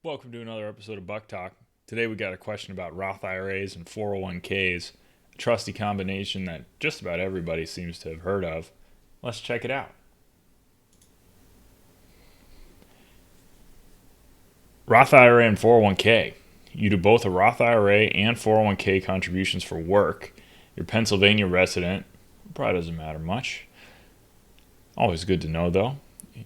Welcome to another episode of Buck Talk. Today we got a question about Roth IRAs and 401ks, a trusty combination that just about everybody seems to have heard of. Let's check it out. Roth IRA and 401k. You do both a Roth IRA and 401k contributions for work. You're a Pennsylvania resident. Probably doesn't matter much. Always good to know though.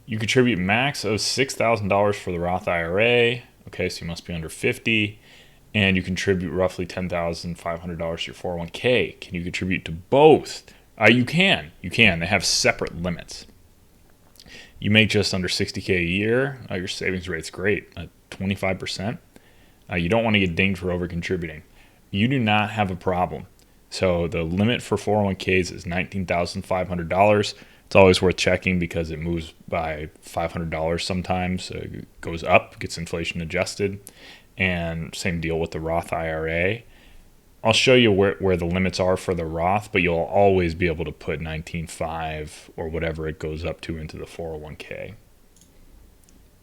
You contribute max of $6,000 for the Roth IRA. Okay, so you must be under 50. And you contribute roughly $10,500 to your 401k. Can you contribute to both? You can. They have separate limits. You make just under $60K a year. Your savings rate's great, 25%. You don't want to get dinged for over contributing. You do not have a problem. So the limit for 401ks is $19,500. It's always worth checking because it moves by $500 sometimes. It goes up, gets inflation adjusted. And same deal with the Roth IRA. I'll show you where the limits are for the Roth, but you'll always be able to put 19.5 or whatever it goes up to into the 401k.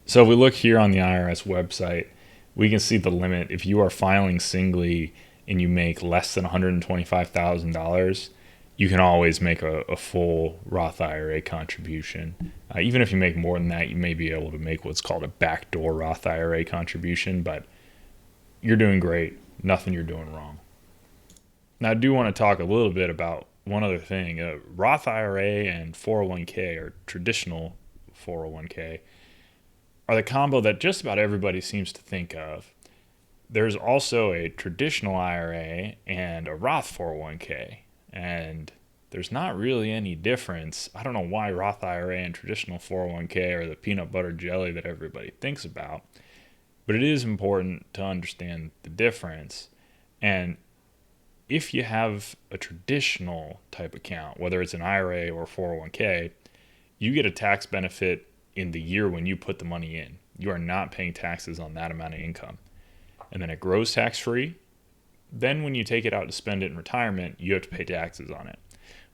So if we look here on the IRS website, we can see the limit. If you are filing singly and you make less than $125,000, you can always make a full Roth IRA contribution. Even if you make more than that, you may be able to make what's called a backdoor Roth IRA contribution, but you're doing great. Nothing you're doing wrong. Now, I do want to talk a little bit about one other thing. Roth IRA and 401k, or traditional 401k, are the combo that just about everybody seems to think of. There's also a traditional IRA and a Roth 401k. And there's not really any difference. I don't know why Roth IRA and traditional 401k are the peanut butter jelly that everybody thinks about, but it is important to understand the difference. And if you have a traditional type account, whether it's an IRA or 401k, you get a tax benefit in the year when you put the money in. You are not paying taxes on that amount of income. And then it grows tax-free. Then when you take it out to spend it in retirement, you have to pay taxes on it.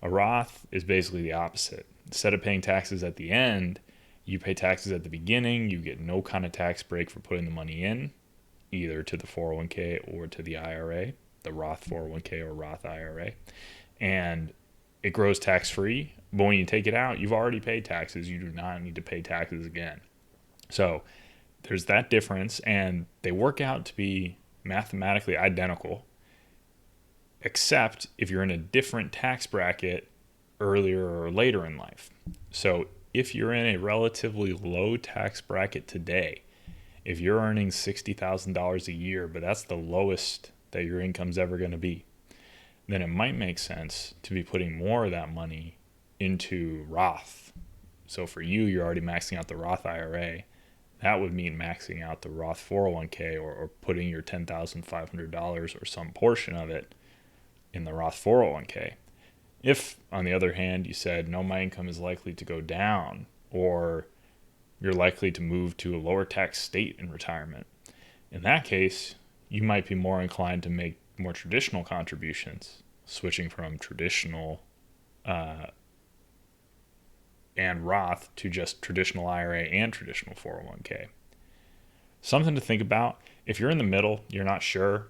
A Roth is basically the opposite. Instead of paying taxes at the end, you pay taxes at the beginning. You get no kind of tax break for putting the money in, either to the 401k or to the IRA, the Roth 401k or Roth IRA. And it grows tax-free. But when you take it out, you've already paid taxes. You do not need to pay taxes again. So there's that difference, and they work out to be mathematically identical, except if you're in a different tax bracket earlier or later in life. So if you're in a relatively low tax bracket today, if you're earning $60,000 a year, but that's the lowest that your income's ever going to be, then it might make sense to be putting more of that money into Roth. So for you, you're already maxing out the Roth IRA. That would mean maxing out the Roth 401k or putting your $10,500 or some portion of it in the Roth 401k. If, on the other hand, you said, no, my income is likely to go down, or you're likely to move to a lower tax state in retirement, in that case, you might be more inclined to make more traditional contributions, switching from traditional and Roth to just traditional IRA and traditional 401k. Something to think about. If you're in the middle, you're not sure,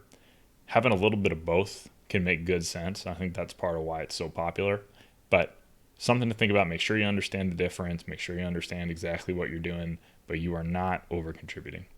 having a little bit of both can make good sense. I think that's part of why it's so popular. But something to think about. Make sure you understand the difference. Make sure you understand exactly what you're doing, but you are not over contributing.